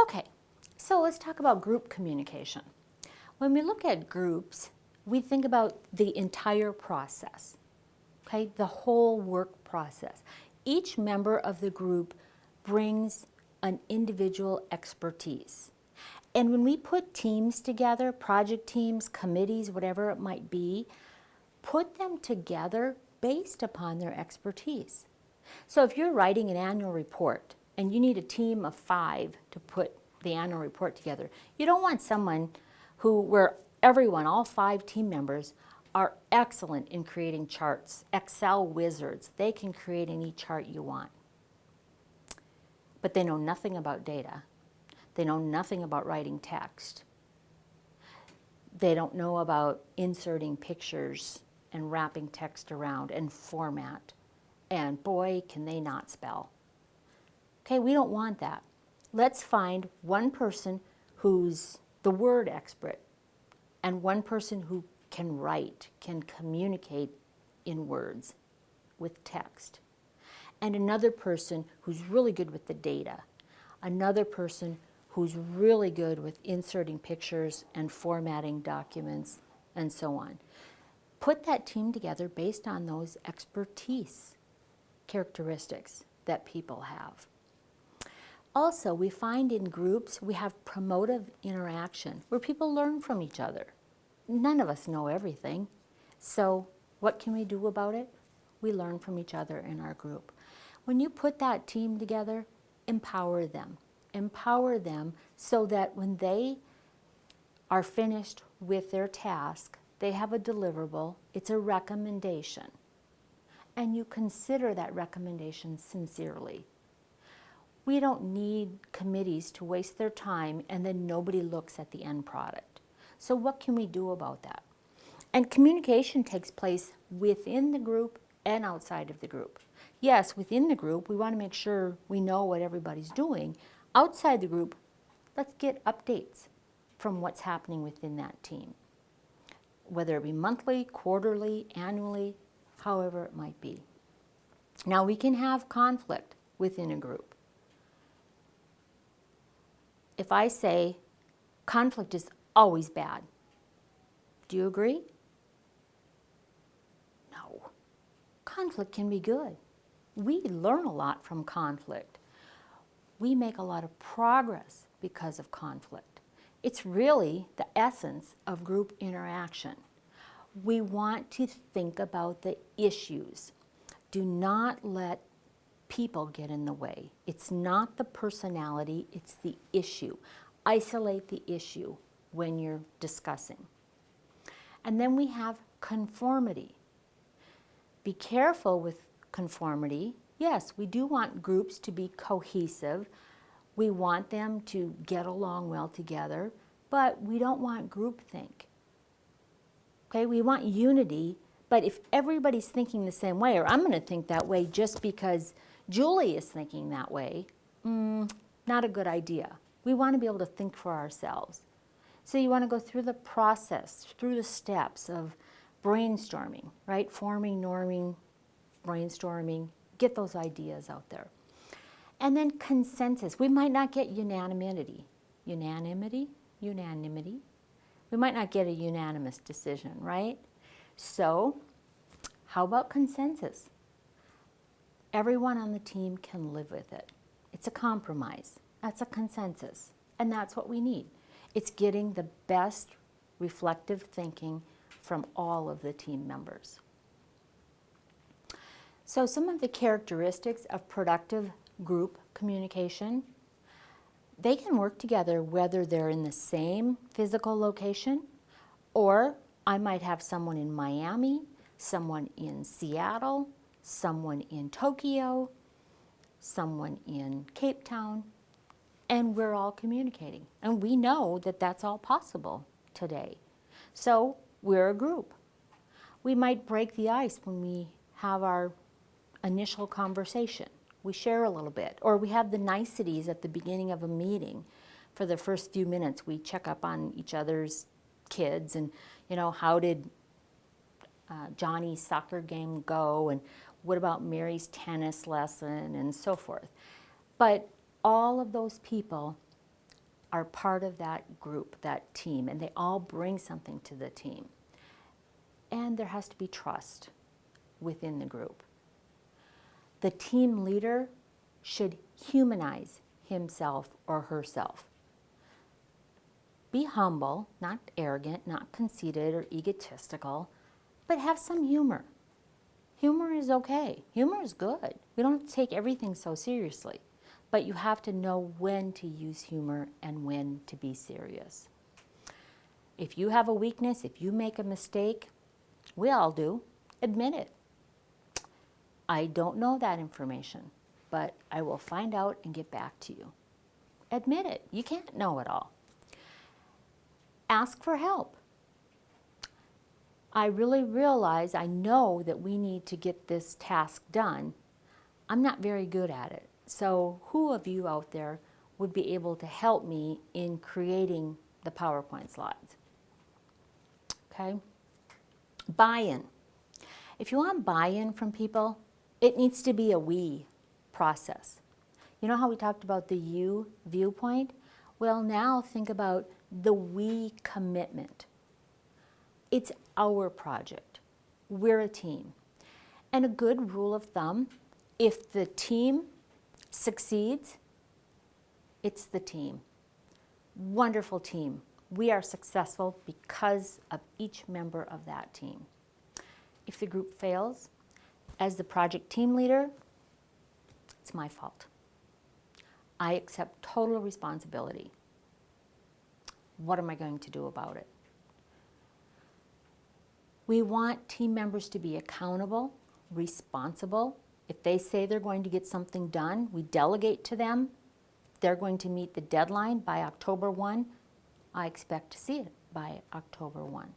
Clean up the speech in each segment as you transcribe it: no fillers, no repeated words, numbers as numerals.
Okay, so let's talk about group communication. When we look at groups, we think about the entire process, okay, the whole work process. Each member of the group brings an individual expertise. And when we put teams together, project teams, committees, whatever it might be, put them together based upon their expertise. So if you're writing an annual report and you need a team of 5 to put the annual report together, you don't want someone where everyone, all 5 team members, are excellent in creating charts, Excel wizards. They can create any chart you want. But they know nothing about data. They know nothing about writing text. They don't know about inserting pictures and wrapping text around and format. And boy, can they not spell. Okay, we don't want that. Let's find one person who's the word expert and one person who can write, can communicate in words with text, and another person who's really good with the data, another person who's really good with inserting pictures and formatting documents and so on. Put that team together based on those expertise characteristics that people have. Also, we find in groups we have promotive interaction where people learn from each other. None of us know everything, so what can we do about it? We learn from each other in our group. When you put that team together, empower them. Empower them so that when they are finished with their task, they have a deliverable, it's a recommendation, and you consider that recommendation sincerely. We don't need committees to waste their time and then nobody looks at the end product. So what can we do about that? And communication takes place within the group and outside of the group. Yes, within the group, we want to make sure we know what everybody's doing. Outside the group, let's get updates from what's happening within that team, whether it be monthly, quarterly, annually, however it might be. Now, we can have conflict within a group. If I say conflict is always bad, do you agree? No. Conflict can be good. We learn a lot from conflict. We make a lot of progress because of conflict. It's really the essence of group interaction. We want to think about the issues. Do not let people get in the way. It's not the personality, it's the issue. Isolate the issue when you're discussing. And then we have conformity. Be careful with conformity. Yes, we do want groups to be cohesive. We want them to get along well together, but we don't want groupthink. Okay, we want unity, but if everybody's thinking the same way, or I'm going to think that way just because Julie is thinking that way, not a good idea. We want to be able to think for ourselves. So you want to go through the process, through the steps of brainstorming, right? Forming, norming, brainstorming, get those ideas out there. And then consensus. We might not get unanimity. Unanimity? We might not get a unanimous decision, right? So, how about consensus? Everyone on the team can live with it. It's a compromise. That's a consensus. And that's what we need. It's getting the best reflective thinking from all of the team members. So some of the characteristics of productive group communication, they can work together whether they're in the same physical location, or I might have someone in Miami, someone in Seattle, someone in Tokyo, someone in Cape Town, and we're all communicating. And we know that that's all possible today. So we're a group. We might break the ice when we have our initial conversation. We share a little bit, or we have the niceties at the beginning of a meeting. For the first few minutes, we check up on each other's kids and, how did Johnny's soccer game go, and what about Mary's tennis lesson, and so forth. But all of those people are part of that group, that team, and they all bring something to the team. And there has to be trust within the group. The team leader should humanize himself or herself. Be humble, not arrogant, not conceited or egotistical, but have some humor. Humor is okay. Humor is good. We don't have to take everything so seriously, but you have to know when to use humor and when to be serious. If you have a weakness, if you make a mistake, we all do, admit it. I don't know that information, but I will find out and get back to you. Admit it. You can't know it all. Ask for help. I really realize, I know that we need to get this task done. I'm not very good at it. So who of you out there would be able to help me in creating the PowerPoint slides? Okay? Buy-in. If you want buy-in from people, it needs to be a we process. You know how we talked about the you viewpoint? Well, now think about the we commitment. It's our project. We're a team. And a good rule of thumb, if the team succeeds, it's the team. Wonderful team. We are successful because of each member of that team. If the group fails, as the project team leader, it's my fault. I accept total responsibility. What am I going to do about it? We want team members to be accountable, responsible. If they say they're going to get something done, we delegate to them. They're going to meet the deadline by October 1. I expect to see it by October 1.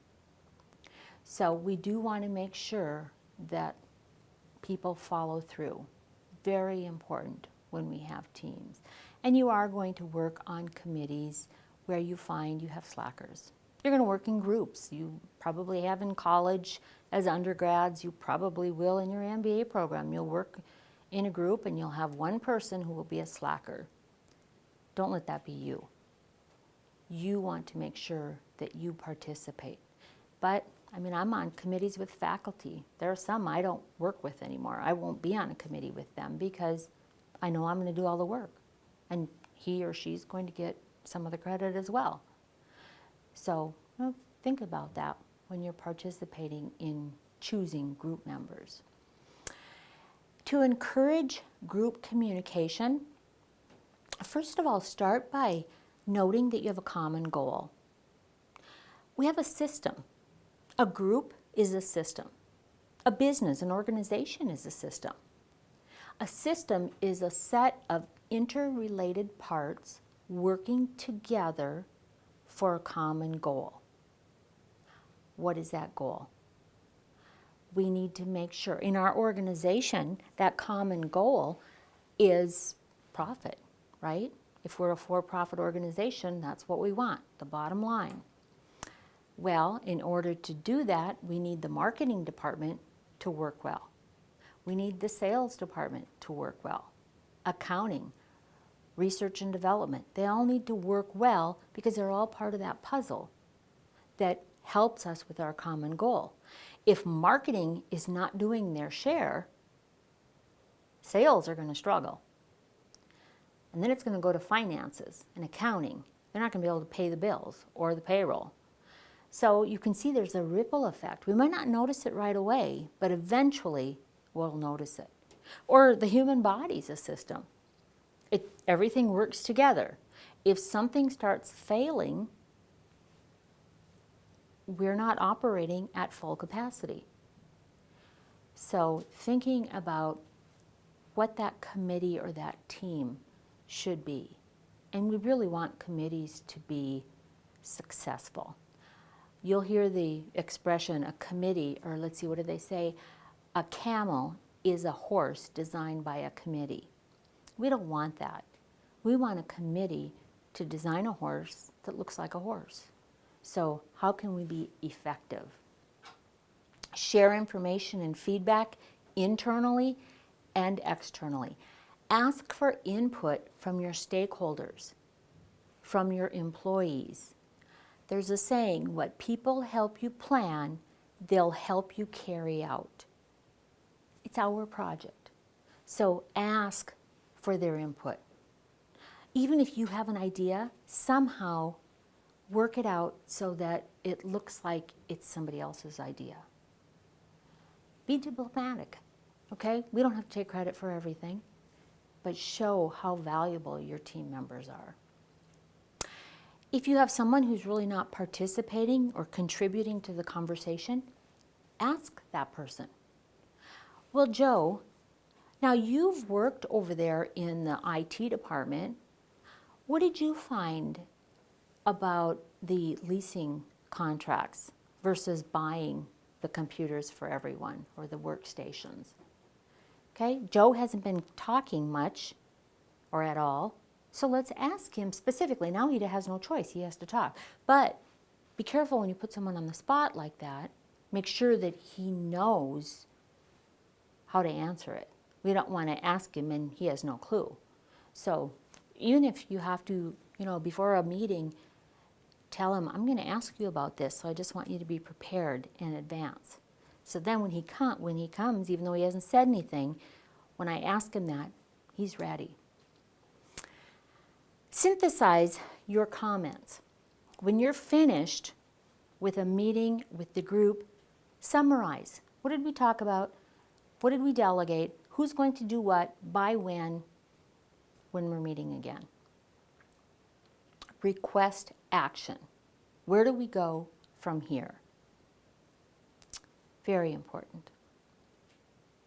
So we do want to make sure that people follow through. Very important when we have teams. And you are going to work on committees where you find you have slackers. You're going to work in groups. You probably have in college as undergrads. You probably will in your MBA program. You'll work in a group and you'll have one person who will be a slacker. Don't let that be you. You want to make sure that you participate. But, I'm on committees with faculty. There are some I don't work with anymore. I won't be on a committee with them because I know I'm going to do all the work. And he or she's going to get some of the credit as well. So think about that when you're participating in choosing group members. To encourage group communication, first of all, start by noting that you have a common goal. We have a system. A group is a system. A business, an organization is a system. A system is a set of interrelated parts working together for a common goal. What is that goal? We need to make sure in our organization that common goal is profit, right? If we're a for-profit organization, that's what we want, the bottom line. Well, in order to do that, we need the marketing department to work well. We need the sales department to work well. Accounting, research and development, they all need to work well because they're all part of that puzzle that helps us with our common goal. If marketing is not doing their share, sales are going to struggle. And then it's going to go to finances and accounting. They're not going to be able to pay the bills or the payroll. So you can see there's a ripple effect. We might not notice it right away, but eventually we'll notice it. Or the human body's a system. Everything works together. If something starts failing, we're not operating at full capacity. So thinking about what that committee or that team should be. And we really want committees to be successful. You'll hear the expression, a committee, or let's see, what do they say? A camel is a horse designed by a committee. We don't want that. We want a committee to design a horse that looks like a horse. So how can we be effective? Share information and feedback internally and externally. Ask for input from your stakeholders. from your employees. There's a saying, what people help you plan, they'll help you carry out. It's our project. So ask for their input. Even if you have an idea, somehow work it out so that it looks like it's somebody else's idea. Be diplomatic, okay? We don't have to take credit for everything, but show how valuable your team members are. If you have someone who's really not participating or contributing to the conversation, ask that person. Well, Joe, now you've worked over there in the IT department. What did you find about the leasing contracts versus buying the computers for everyone or the workstations? Okay, Joe hasn't been talking much or at all, so let's ask him specifically. Now he has no choice, he has to talk. But be careful when you put someone on the spot like that. Make sure that he knows how to answer it. We don't want to ask him and he has no clue. So even if you have to, before a meeting, tell him, I'm going to ask you about this, so I just want you to be prepared in advance. So then when he comes, even though he hasn't said anything, when I ask him that, he's ready. Synthesize your comments. When you're finished with a meeting with the group, summarize. What did we talk about? What did we delegate? Who's going to do what, by when we're meeting again? Request action. Where do we go from here? Very important.